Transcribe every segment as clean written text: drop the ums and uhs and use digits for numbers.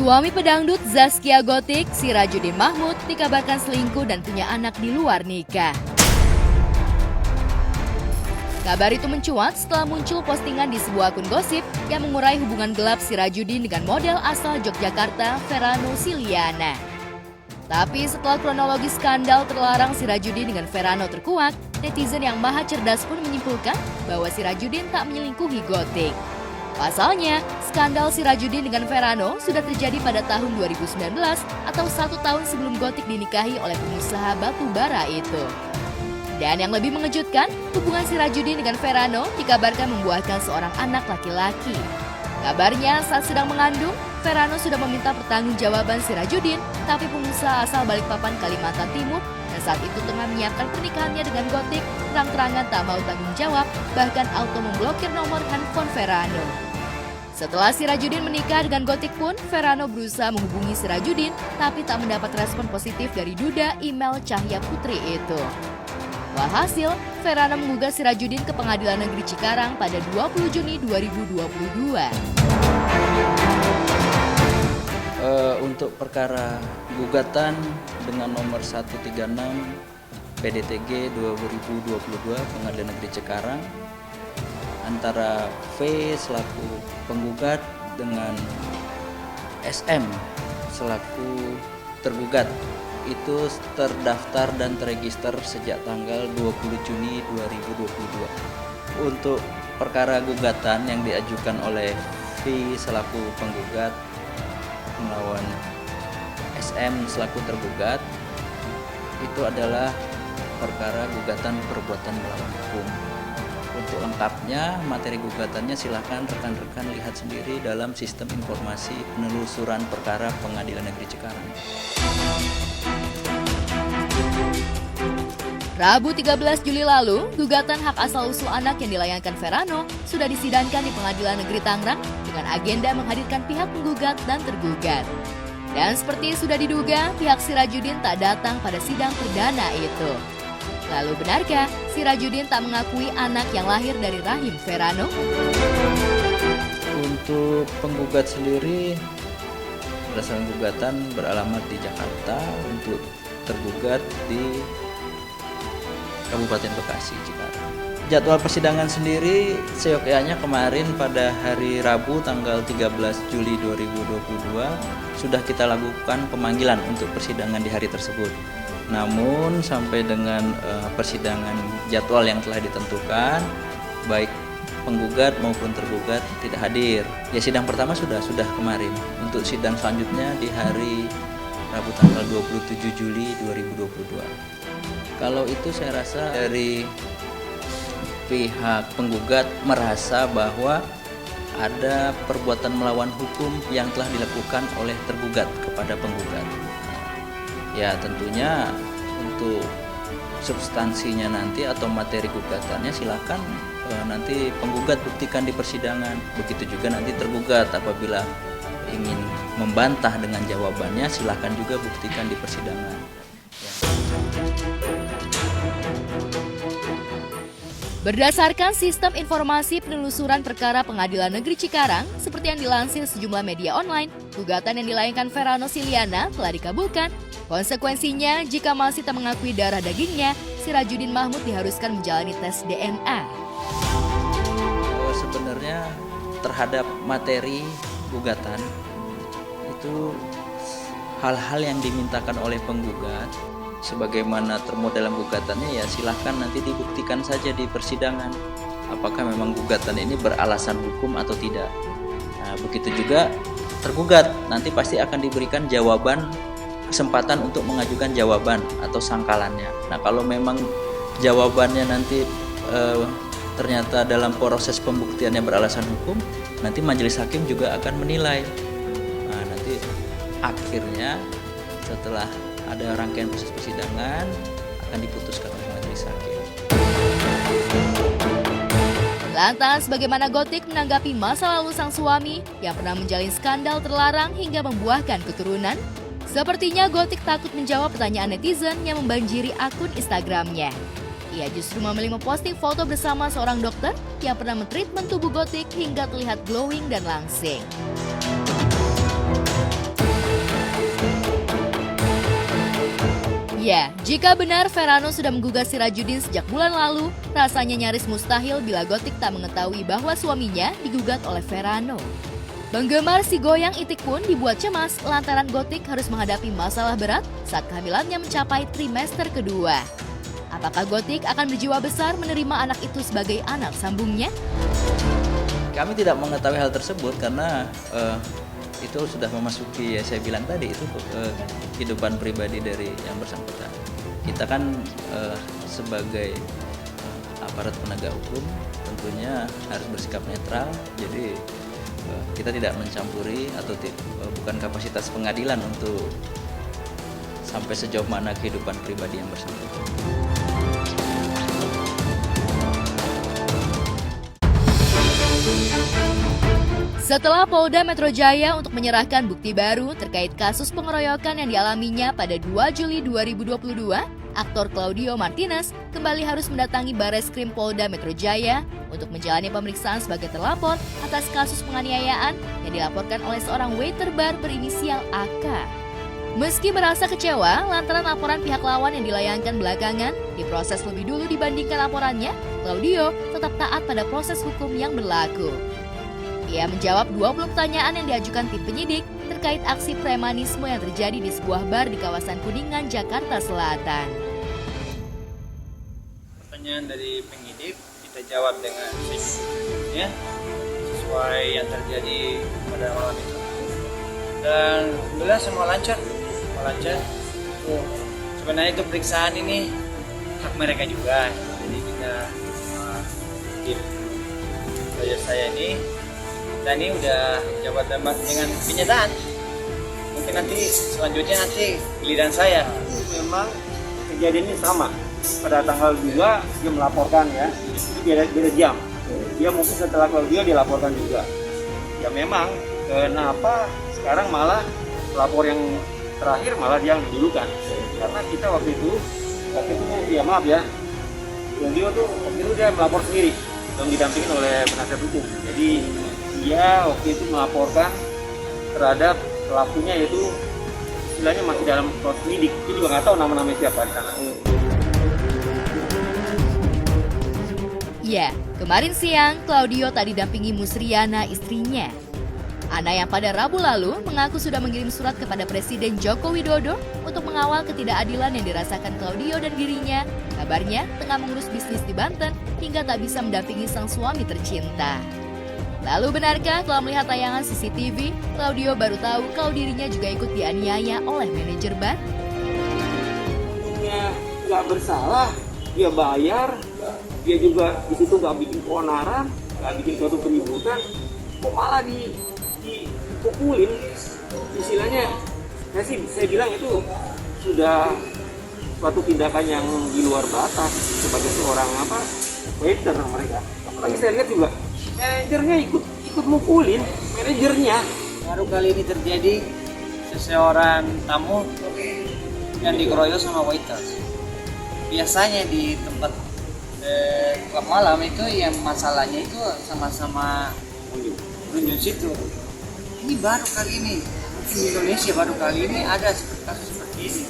Suami pedangdut Zaskia Gotik, Sirajudin Mahmud, dikabarkan selingkuh dan punya anak di luar nikah. Kabar itu mencuat setelah muncul postingan di sebuah akun gosip yang mengurai hubungan gelap Sirajudin dengan model asal Yogyakarta, Verano Siliana. Tapi setelah kronologi skandal terlarang Sirajudin dengan Verano terkuak, netizen yang maha cerdas pun menyimpulkan bahwa Sirajudin tak menyelingkuhi Gotik. Pasalnya, skandal Sirajudin dengan Verano sudah terjadi pada tahun 2019 atau 1 tahun sebelum Gotik dinikahi oleh pengusaha batu bara itu. Dan yang lebih mengejutkan, hubungan Sirajudin dengan Verano dikabarkan membuahkan seorang anak laki-laki. Kabarnya saat sedang mengandung, Verano sudah meminta pertanggungjawaban Sirajudin, tapi pengusaha asal Balikpapan, Kalimantan Timur yang saat itu tengah menyiapkan pernikahannya dengan Gotik terang-terangan tak mau tanggung jawab, bahkan auto memblokir nomor handphone Verano. Setelah Sirajudin menikah dengan Gotik pun, Verano berusaha menghubungi Sirajudin, tapi tak mendapat respon positif dari duda email Cahya Putri itu. Walhasil, Verano menggugat Sirajudin ke Pengadilan Negeri Cikarang pada 20 Juni 2022. Untuk perkara gugatan dengan nomor 136 PDTG 2022 Pengadilan Negeri Cikarang antara V selaku penggugat dengan SM selaku tergugat itu terdaftar dan terregister sejak tanggal 20 Juni 2022. Untuk perkara gugatan yang diajukan oleh V selaku penggugat melawan SM selaku tergugat itu adalah perkara gugatan perbuatan melawan hukum. Untuk lengkapnya materi gugatannya silakan rekan-rekan lihat sendiri dalam sistem informasi penelusuran perkara Pengadilan Negeri Cikarang. Rabu 13 Juli lalu, gugatan hak asal-usul anak yang dilayangkan Verano sudah disidangkan di Pengadilan Negeri Tangerang dengan agenda menghadirkan pihak penggugat dan tergugat. Dan seperti sudah diduga, pihak Sirajudin tak datang pada sidang perdana itu. Lalu benarkah Sirajudin tak mengakui anak yang lahir dari rahim Verano? Untuk penggugat sendiri, berdasarkan gugatan beralamat di Jakarta, untuk tergugat di Kabupaten Bekasi, Cikarang. Jadwal persidangan sendiri seyogyanya kemarin pada hari Rabu tanggal 13 Juli 2022 sudah kita lakukan pemanggilan untuk persidangan di hari tersebut. Namun sampai dengan persidangan jadwal yang telah ditentukan, baik penggugat maupun tergugat tidak hadir. Ya sidang pertama sudah kemarin. Untuk sidang selanjutnya di hari Rabu tanggal 27 Juli 2022. Kalau itu saya rasa dari pihak penggugat merasa bahwa ada perbuatan melawan hukum yang telah dilakukan oleh tergugat kepada penggugat. Ya tentunya untuk substansinya nanti atau materi gugatannya silakan nanti penggugat buktikan di persidangan. Begitu juga nanti tergugat apabila ingin membantah dengan jawabannya silakan juga buktikan di persidangan. Ya. Berdasarkan sistem informasi penelusuran perkara Pengadilan Negeri Cikarang, seperti yang dilansir sejumlah media online, gugatan yang dilayangkan Verano Siliana telah dikabulkan. Konsekuensinya, jika masih tak mengakui darah dagingnya, Sirajudin Mahmud diharuskan menjalani tes DNA. Sebenarnya terhadap materi gugatan, itu hal-hal yang dimintakan oleh penggugat, sebagaimana termuat dalam gugatannya ya silahkan nanti dibuktikan saja di persidangan apakah memang gugatan ini beralasan hukum atau tidak. Nah, begitu juga tergugat nanti pasti akan diberikan kesempatan untuk mengajukan jawaban atau sangkalannya. Nah kalau memang jawabannya nanti ternyata dalam proses pembuktiannya beralasan hukum, nanti majelis hakim juga akan menilai. Nah nanti akhirnya setelah ada rangkaian proses persidangan akan diputuskan oleh majelis hakim. Lantas bagaimana Gotik menanggapi masa lalu sang suami yang pernah menjalin skandal terlarang hingga membuahkan keturunan? Sepertinya Gotik takut menjawab pertanyaan netizen yang membanjiri akun Instagramnya. Ia justru memilih memposting foto bersama seorang dokter yang pernah mentreatment tubuh Gotik hingga terlihat glowing dan langsing. Ya, jika benar Verano sudah menggugat Sirajuddin sejak bulan lalu, rasanya nyaris mustahil bila Gotik tak mengetahui bahwa suaminya digugat oleh Verano. Penggemar si goyang Itik pun dibuat cemas lantaran Gotik harus menghadapi masalah berat saat kehamilannya mencapai trimester kedua. Apakah Gotik akan berjiwa besar menerima anak itu sebagai anak sambungnya? Kami tidak mengetahui hal tersebut karena itu sudah memasuki, ya saya bilang tadi, itu kehidupan pribadi dari yang bersangkutan. Kita kan sebagai aparat penegak hukum tentunya harus bersikap netral, jadi kita tidak mencampuri atau bukan kapasitas pengadilan untuk sampai sejauh mana kehidupan pribadi yang bersangkutan. Setelah Polda Metro Jaya untuk menyerahkan bukti baru terkait kasus pengeroyokan yang dialaminya pada 2 Juli 2022, aktor Claudio Martinez kembali harus mendatangi Bareskrim Polda Metro Jaya untuk menjalani pemeriksaan sebagai terlapor atas kasus penganiayaan yang dilaporkan oleh seorang waiter bar berinisial AK. Meski merasa kecewa lantaran laporan pihak lawan yang dilayangkan belakangan diproses lebih dulu dibandingkan laporannya, Claudio tetap taat pada proses hukum yang berlaku. Ia menjawab 20 pertanyaan yang diajukan tim penyidik terkait aksi premanisme yang terjadi di sebuah bar di kawasan Kuningan, Jakarta Selatan. Pertanyaan dari penyidik kita jawab dengan ya, sesuai yang terjadi pada malam itu. Dan alhamdulillah semua lancar. Sebenarnya itu periksaan ini hak mereka juga. Jadi kita tim saya ini, dan ini udah jawab dengan penyataan. Mungkin nanti selanjutnya giliran saya. Memang kejadian ini sama. Pada tanggal 2 dia melaporkan, ya. Itu beda jam. Dia mungkin setelah Claudio dilaporkan juga. Ya memang kenapa sekarang malah pelapor yang terakhir malah dia yang didulukan. Karena kita waktu itu ya maaf ya, Claudio tuh waktu itu dia melapor sendiri dan didampingin oleh penasihat hukum. Jadi dia waktu itu melaporkan terhadap pelakunya, yaitu istilahnya masih dalam proses lidik. Dia juga nggak tahu nama-namanya siapa di sana. Ya, kemarin siang Claudio tak didampingi Musriana istrinya. Ana yang pada Rabu lalu mengaku sudah mengirim surat kepada Presiden Joko Widodo untuk mengawal ketidakadilan yang dirasakan Claudio dan dirinya. Kabarnya tengah mengurus bisnis di Banten hingga tak bisa mendampingi sang suami tercinta. Lalu benarkah setelah melihat tayangan CCTV, Claudio baru tahu kalau dirinya juga ikut dianiaya oleh manajer bar? Dia nggak bersalah, dia bayar, dia juga di situ nggak bikin keonaran, nggak bikin suatu keributan, kok malah dipukulin. Istilahnya, saya bilang itu sudah suatu tindakan yang di luar batas sebagai seorang waiter mereka. Apalagi saya lihat juga manajernya ikut mukulin manajernya. Baru kali ini terjadi seseorang tamu yang dikeroyok sama waiter. Biasanya di tempat klub malam itu yang masalahnya itu sama-sama berunjuk situ. Ini baru kali ini, mungkin di Indonesia baru kali ini ada kasus seperti ini.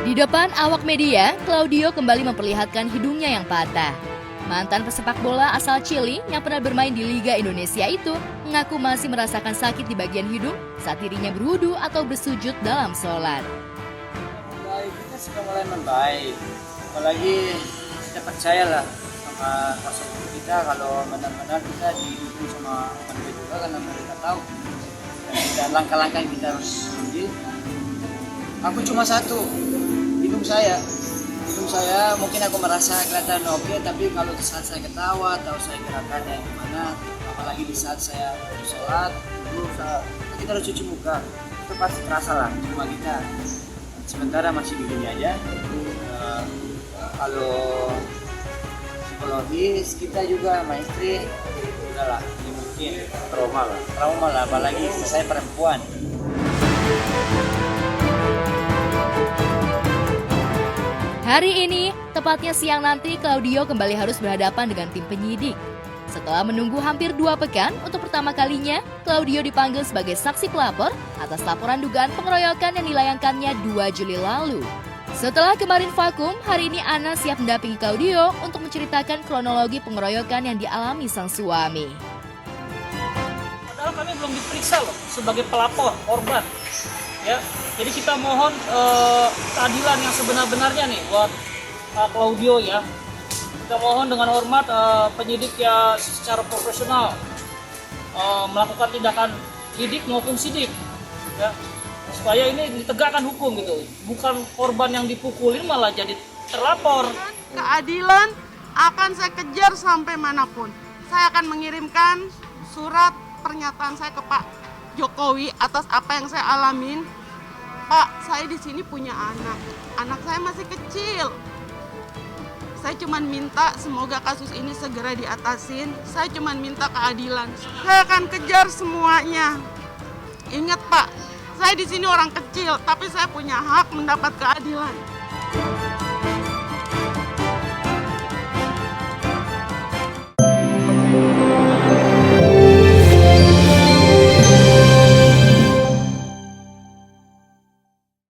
Di depan awak media, Claudio kembali memperlihatkan hidungnya yang patah. Mantan pesepak bola asal Chili yang pernah bermain di Liga Indonesia itu mengaku masih merasakan sakit di bagian hidung saat dirinya berwudu atau bersujud dalam sholat. Baik, kita sudah mulai membaik. Apalagi kita percayalah sama kuasa kita kalau benar-benar kita didukung sama mereka juga, karena mereka tahu dan langkah-langkah yang kita harus ambil. Aku cuma satu, hidung saya mungkin aku merasa kelihatan oke, tapi kalau di saat saya ketawa atau saya gerakannya gimana, apalagi di saat saya sholat kita harus cuci muka, itu pasti terasa lah. Cuma kita sementara masih begini aja. Kalau psikologis kita juga sama istri udahlah, ini mungkin trauma lah, apalagi saya perempuan. Hari ini, tepatnya siang nanti, Claudio kembali harus berhadapan dengan tim penyidik. Setelah menunggu hampir 2 pekan, untuk pertama kalinya, Claudio dipanggil sebagai saksi pelapor atas laporan dugaan pengeroyokan yang dilayangkannya 2 Juli lalu. Setelah kemarin vakum, hari ini Ana siap mendampingi Claudio untuk menceritakan kronologi pengeroyokan yang dialami sang suami. Padahal kami belum diperiksa loh sebagai pelapor korban. Ya, jadi kita mohon keadilan yang sebenar-benarnya nih buat Claudio ya. Kita mohon dengan hormat penyidik ya secara profesional melakukan tindakan lidik maupun sidik ya, supaya ini ditegakkan hukum gitu. Bukan korban yang dipukulin malah jadi terlapor. Keadilan akan saya kejar sampai manapun. Saya akan mengirimkan surat pernyataan saya ke Pak Jokowi atas apa yang saya alamin. Pak, saya di sini punya anak saya masih kecil. Saya cuma minta semoga kasus ini segera diatasin. Saya cuma minta keadilan. Saya akan kejar semuanya. Ingat Pak, saya di sini orang kecil, tapi saya punya hak mendapat keadilan.